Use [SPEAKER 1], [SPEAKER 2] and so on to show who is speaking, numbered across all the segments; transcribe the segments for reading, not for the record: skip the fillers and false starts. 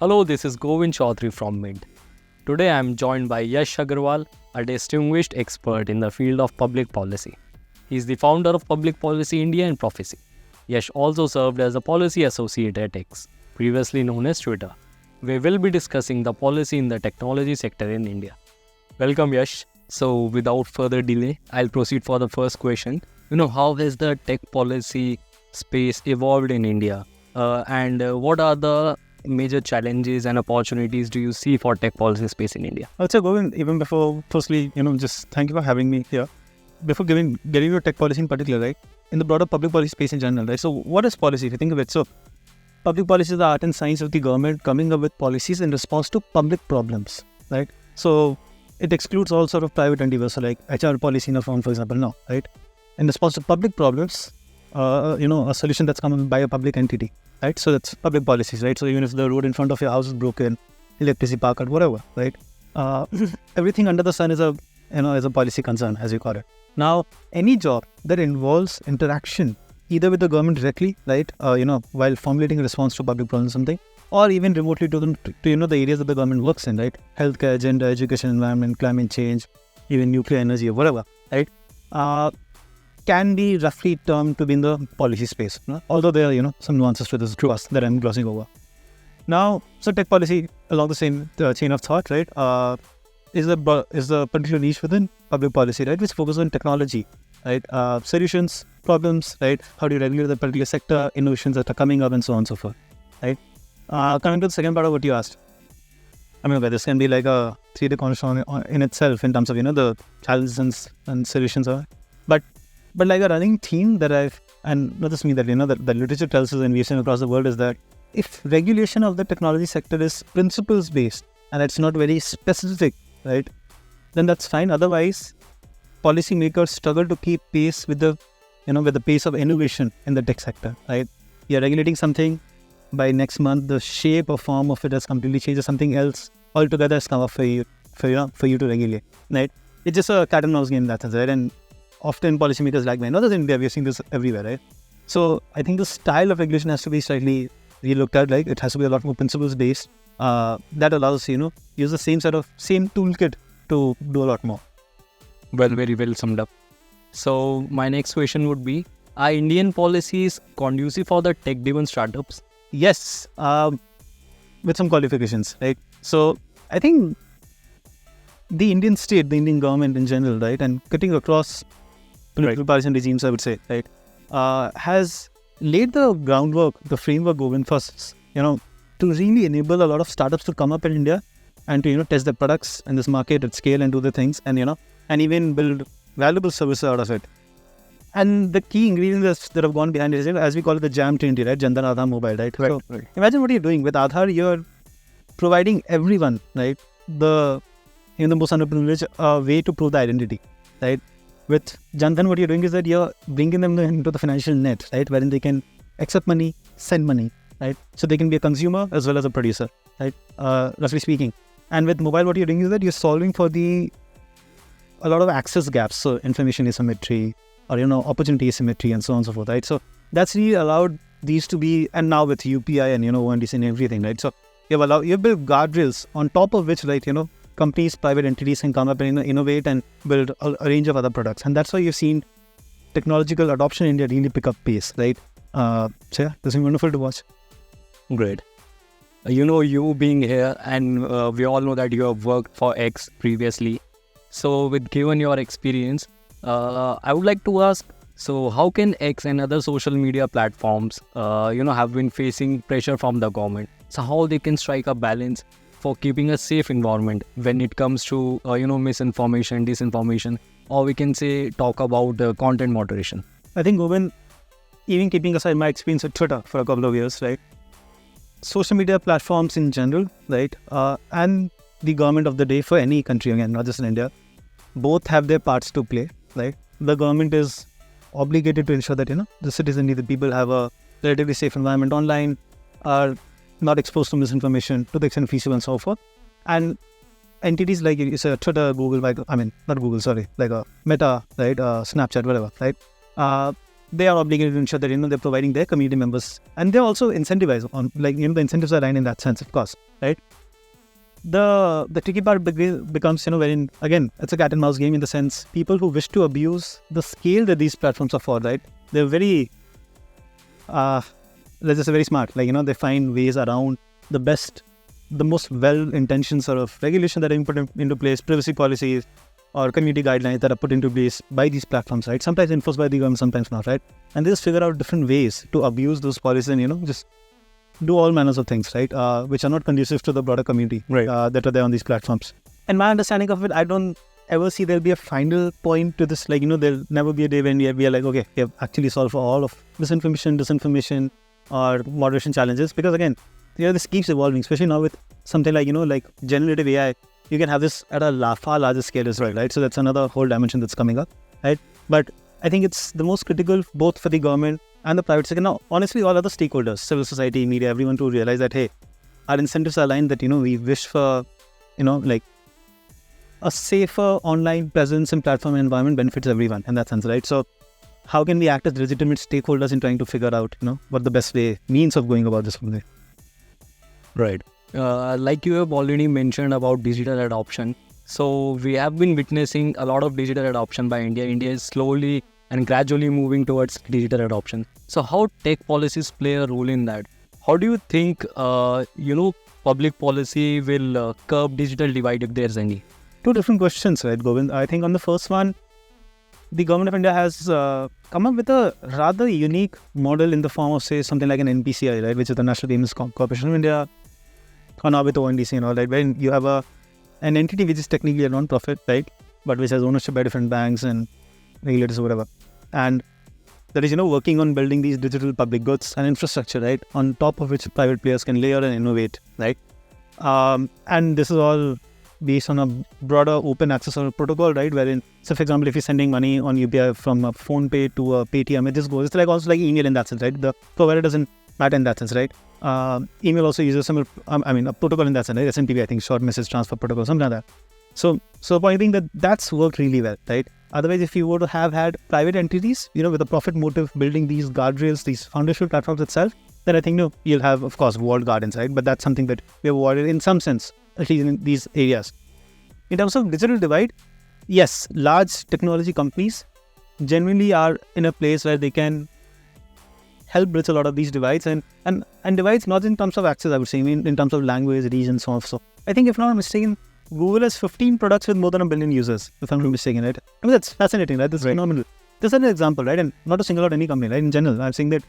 [SPEAKER 1] Hello, this is Govind Chaudhary from Mint. Today I am joined by Yash Agarwal, a distinguished expert in the field of public policy. He is the founder of Public Policy India and Prophecy. Yash also served as a policy associate at X, previously known as Twitter. We will be discussing the policy in the technology sector in India. Welcome, Yash. So, without further delay, I'll proceed for the first question. How has the tech policy space evolved in India? And what are the major challenges and opportunities do you see for tech policy space in India?
[SPEAKER 2] I'll say, Govind, even before, firstly, just thank you for having me here. Before getting into tech policy in particular, right, in the broader public policy space in general, right, so what is policy, if you think of it? So, public policy is the art and science of the government coming up with policies in response to public problems, right? So, it excludes all sort of private endeavors, so like HR policy in a firm, for example, no, right? In response to public problems, a solution that's come by a public entity, right? So that's public policies, right? So even if the road in front of your house is broken, electricity power cut, whatever, right? Everything under the sun is a policy concern, as you call it. Now, any job that involves interaction, either with the government directly, right? While formulating a response to public problems, something, or even remotely to the areas that the government works in, right? Healthcare, gender, education, environment, climate change, even nuclear energy, or whatever, right? Can be roughly termed to be in the policy space, although there are some nuances to this that I'm glossing over. Now, so tech policy along the same chain of thought, right, is a particular niche within public policy, right, which focuses on technology, right, solutions, problems, right, how do you regulate the particular sector, innovations that are coming up, and so on and so forth, right. Coming to the second part of what you asked, I mean, this can be like a 3D conversation in itself in terms of the challenges and solutions are, but like a running theme that and not just me, that the literature tells us and we've seen across the world is that if regulation of the technology sector is principles based and it's not very specific, right, then that's fine. Otherwise, policymakers struggle to keep pace with the pace of innovation in the tech sector, right? You're regulating something, by next month the shape or form of it has completely changed, or something else altogether has come up for you to regulate, right? It's just a cat and mouse game, that's right. And often policymakers lag behind. Not just in India, we've seen this everywhere, right? So I think the style of regulation has to be slightly relooked at, like it has to be a lot more principles based. That allows use the same toolkit to do a lot more.
[SPEAKER 1] Well, very well summed up. So my next question would be, are Indian policies conducive for the tech-driven startups?
[SPEAKER 2] Yes, with some qualifications, right? So I think the Indian state, the Indian government in general, right, and cutting across political parties and regimes, I would say, right, has laid the groundwork, the framework, Govind, for to really enable a lot of startups to come up in India and to test their products in this market at scale and do the things and and even build valuable services out of it. And the key ingredients that have gone behind it is, as we call it, the JAM Trinity, right, Jan Dhan Aadhaar Mobile, right? So imagine what you're doing with Aadhaar. You're providing everyone, right, the most underprivileged way to prove the identity, right? With Jan Dhan, what you're doing is that you're bringing them into the financial net, right, wherein they can accept money, send money, right? So they can be a consumer as well as a producer, right? Roughly speaking. And with mobile, what you're doing is that you're solving for a lot of access gaps, so information asymmetry or opportunity asymmetry and so on and so forth, right? So that's really allowed these to be, and now with UPI and ONDC and everything, right? So you've built guardrails on top of which, like companies, private entities can come up and innovate and build a range of other products. And that's why you've seen technological adoption in India really pick up pace, right? So yeah, this is wonderful to watch.
[SPEAKER 1] Great. You being here, and we all know that you have worked for X previously. So given your experience, I would like to ask, so how can X and other social media platforms, have been facing pressure from the government? So how they can strike a balance for keeping a safe environment when it comes to, misinformation, disinformation, or we can say talk about content moderation?
[SPEAKER 2] I think, Govind, even keeping aside my experience at Twitter for a couple of years, right, social media platforms in general, right, and the government of the day for any country, again, not just in India, both have their parts to play, right? The government is obligated to ensure that, the citizenry, the people have a relatively safe environment online, are not exposed to misinformation to the extent feasible and so forth. And entities like Twitter, Google, like a Meta, right, Snapchat, whatever, right, they are obligated to ensure that they're providing their community members, and they're also incentivized on the incentives are aligned in that sense, of course, right? The tricky part becomes wherein again it's a cat and mouse game in the sense people who wish to abuse the scale that these platforms afford, right? They're very they're just very smart. They find ways around the most well-intentioned sort of regulation that are put into place, privacy policies or community guidelines that are put into place by these platforms, right? Sometimes enforced by the government, sometimes not, right? And they just figure out different ways to abuse those policies and just do all manners of things, right? Which are not conducive to the broader community,
[SPEAKER 1] Right.
[SPEAKER 2] That are there on these platforms. And my understanding of it, I don't ever see there'll be a final point to this. There'll never be a day when we are like, okay, we have actually solved for all of misinformation, disinformation, or moderation challenges. Because again, this keeps evolving, especially now with something like generative AI. You can have this at a far larger scale as well, right? So that's another whole dimension that's coming up, right? But I think it's the most critical both for the government and the private sector. Now, honestly, all other stakeholders, civil society, media, everyone to realize that, hey, our incentives are aligned that, we wish for, a safer online presence and platform environment benefits everyone in that sense, right? So how can we act as legitimate stakeholders in trying to figure out, what the best means of going about this whole thing?
[SPEAKER 1] Right. Like you have already mentioned about digital adoption. So we have been witnessing a lot of digital adoption by India. India is slowly and gradually moving towards digital adoption. So how tech policies play a role in that? How do you think, public policy will curb digital divide if there's any?
[SPEAKER 2] Two different questions, right, Govind? I think on the first one, the government of India has come up with a rather unique model in the form of, say, something like an NPCI, right, which is the National Payments Corporation of India, or now with ONDC and all, right, where you have an entity which is technically a non-profit, right, but which has ownership by different banks and regulators or whatever, and that is, working on building these digital public goods and infrastructure, right, on top of which private players can layer and innovate, right, and this is all based on a broader open access or protocol, right? Wherein, so for example, if you're sending money on UPI from a phone pay to a Paytm, it just goes. It's also like email in that sense, right? The provider doesn't matter in that sense, right? Email also uses similar, a protocol in that sense, right? SMTP, I think, short message transfer protocol, something like that. So the point being that's worked really well, right? Otherwise, if you were to have had private entities, with a profit motive building these guardrails, these foundational platforms itself, then I think, you'll have, of course, walled gardens, right? But that's something that we have avoided in some sense, at least in these areas. In terms of digital divide, yes, large technology companies genuinely are in a place where they can help bridge a lot of these divides and divides not in terms of access, I would say, in terms of language, region, so on. So I think if not mistaken, Google has 15 products with more than 1 billion users, if I'm not mistaken, right? I mean, that's fascinating, right? That's phenomenal. This is an example, right? And not to single out any company, right? In general, I'm saying that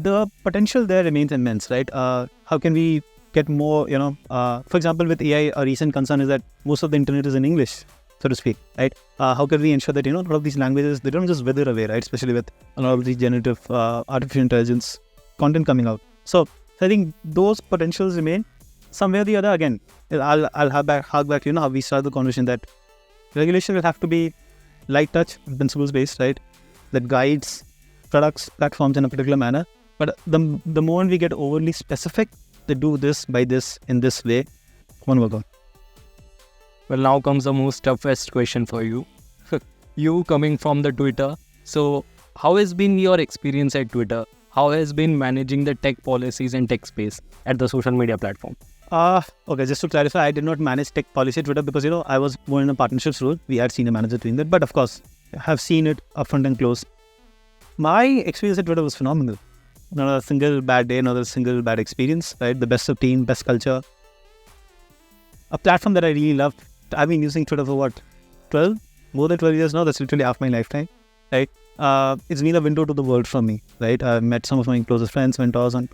[SPEAKER 2] the potential there remains immense, right? How can we get more, for example, with AI, a recent concern is that most of the internet is in English, so to speak, right? How can we ensure that, a lot of these languages, they don't just wither away, right? Especially with a lot of these generative artificial intelligence content coming out. So I think those potentials remain. Somewhere or the other, again, I'll hark back to, how we started the conversation, that regulation will have to be light touch, principles based, right? That guides products, platforms in a particular manner. But the moment we get overly specific, they do this by this in this way, won't work out.
[SPEAKER 1] Well, now comes the most toughest question for you. You coming from the Twitter, so how has been your experience at Twitter? How has been managing the tech policies and tech space at the social media platform?
[SPEAKER 2] Okay, just to clarify, I did not manage tech policy at Twitter because, I was more in a partnerships role. We had senior manager doing that, but of course, I have seen it up front and close. My experience at Twitter was phenomenal. Not a single bad day, not a single bad experience, right? The best of team, best culture. A platform that I really love. I've been using Twitter for more than 12 years now. That's literally half my lifetime, right? It's been a window to the world for me, right? I've met some of my closest friends, mentors, and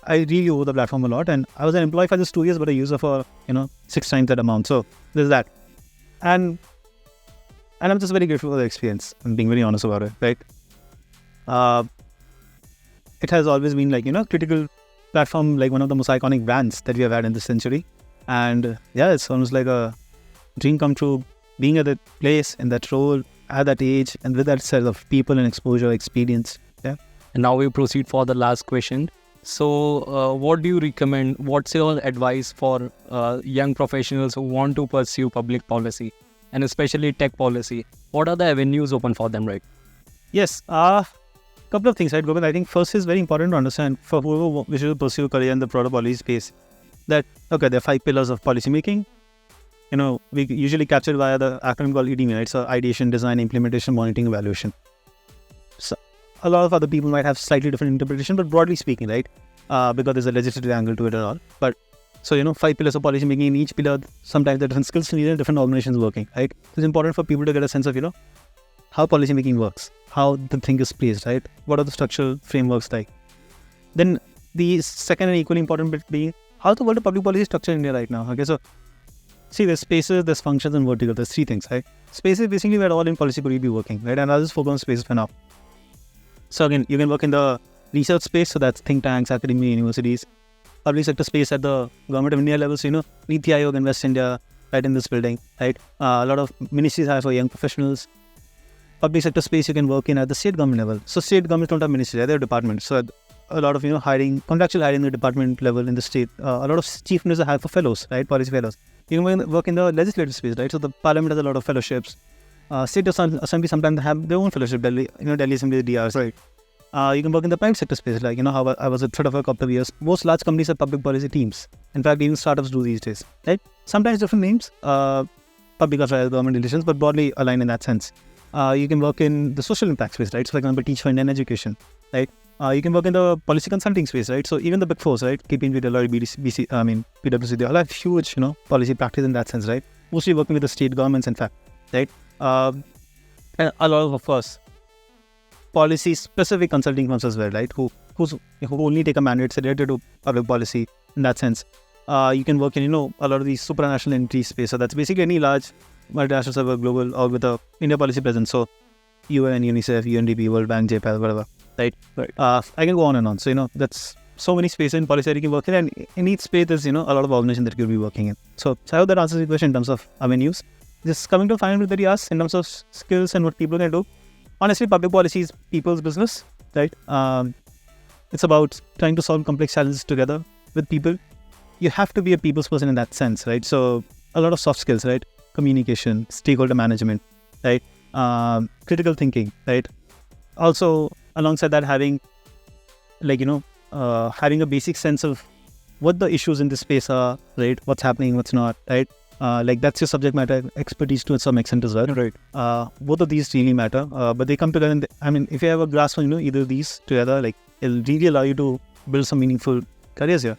[SPEAKER 2] I really owe the platform a lot. And I was an employee for just 2 years, but a user for, 6 times that amount. So there's that. And I'm just very grateful for the experience. I'm being very honest about it, right? It has always been critical platform, like one of the most iconic brands that we have had in this century. And yeah, it's almost like a dream come true, being at that place, in that role, at that age, and with that set of people and exposure, experience. Yeah.
[SPEAKER 1] And now we proceed for the last question. So what do you recommend? What's your advice for young professionals who want to pursue public policy and especially tech policy? What are the avenues open for them, right?
[SPEAKER 2] Yes. couple of things, right, Govind? I think first is very important to understand for whoever wishes to pursue a career in the broader policy space that, okay, there are 5 pillars of policy making. We usually capture via the acronym called EDM, right? So ideation, design, implementation, monitoring, evaluation. So a lot of other people might have slightly different interpretation, but broadly speaking, right? Because there's a legislative angle to it and all. But so, 5 pillars of policy making. In each pillar, sometimes there are different skills needed, different organizations working, right? So it's important for people to get a sense of, how policy making works, how the thing is placed, right? What are the structural frameworks like? Then the second and equally important bit being how the world of public policy is structured in India right now. Okay, so see, there's spaces, there's functions, and vertical. There's 3 things, right? Spaces basically where all in policy could be working, right? And I'll just focus on spaces for now. So again, you can work in the research space, so that's think tanks, academia, universities. Public sector space at the Government of India level, so Niti Aayog and West India, right in this building, right? A lot of ministries hire for young professionals. Public sector space you can work in at the state government level. So state governments don't have ministries, they have departments. So a lot of hiring, contractual hiring at the department level in the state. A lot of chief ministers hire for fellows, right? Policy fellows. You can work in the legislative space, right? So the parliament has a lot of fellowships. State assembly sometimes have their own fellowship. Delhi Assembly DRs, right? You can work in the private sector space, like how I was at Thread for a couple of years. Most large companies have public policy teams. In fact, even startups do these days, right? Sometimes different names, public affairs, government relations, but broadly aligned in that sense. You can work in the social impact space, right? So, for example, teach fund and education, right? You can work in the policy consulting space, right? So even the big fours, right? KPMG, Deloitte, PwC, they all have huge, policy practice in that sense, right? Mostly working with the state governments, in fact, right? And a lot of course, policy-specific consulting firms as well, right? Who only take a mandate related to public policy in that sense. You can work in, a lot of these supranational entity space. So that's basically any large multinational server, global, or with a India policy presence. So UN, UNICEF, UNDP, World Bank, JPAL, whatever, right? I can go on and on. So, that's so many spaces in policy that you can work in. And in each space, there's, a lot of organizations that you'll be working in. So I hope that answers the question in terms of avenues. Just coming to the final bit that you asked in terms of skills and what people can do. Honestly, public policy is people's business, right? It's about trying to solve complex challenges together with people. You have to be a people's person in that sense, right? So a lot of soft skills, right? Communication, stakeholder management, right? Critical thinking, right? Also, alongside that, having having a basic sense of what the issues in this space are, right? What's happening, what's not, right? That's your subject matter expertise to some extent as well.
[SPEAKER 1] Right.
[SPEAKER 2] Both of these really matter, but they come together. If you have a grasp on either of these together, it'll really allow you to build some meaningful careers here.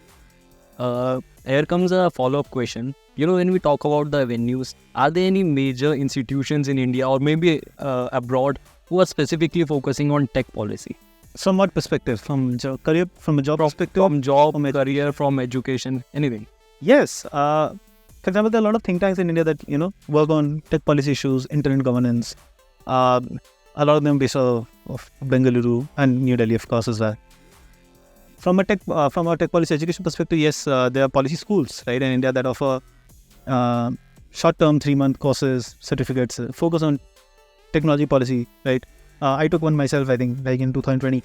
[SPEAKER 1] Here comes a follow-up question. When we talk about the venues, are there any major institutions in India or maybe abroad who are specifically focusing on tech policy?
[SPEAKER 2] From what perspective? From career, from a job perspective?
[SPEAKER 1] From job, from career, from education, anything?
[SPEAKER 2] Yes. For example, there are a lot of think tanks in India that, work on tech policy issues, internet governance. A lot of them based out of Bengaluru and New Delhi, of course, as well. From a tech policy education perspective, yes, there are policy schools, right, in India that offer short-term 3-month courses, certificates, focus on technology policy, right? I took one myself, I think, in 2020.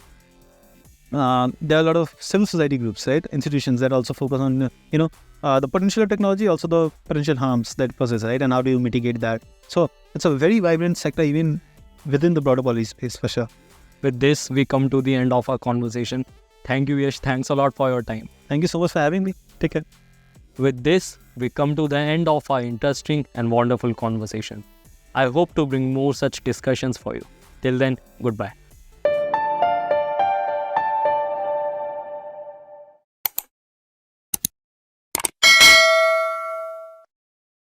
[SPEAKER 2] There are a lot of civil society groups, right, institutions that also focus on, the potential of technology, also the potential harms that it poses, right, and how do you mitigate that. So it's a very vibrant sector even within the broader policy space, for sure.
[SPEAKER 1] With this, we come to the end of our conversation. Thank you, Yash. Thanks a lot for your time.
[SPEAKER 2] Thank you so much for having me. Take care.
[SPEAKER 1] With this, we come to the end of our interesting and wonderful conversation. I hope to bring more such discussions for you. Till then, goodbye.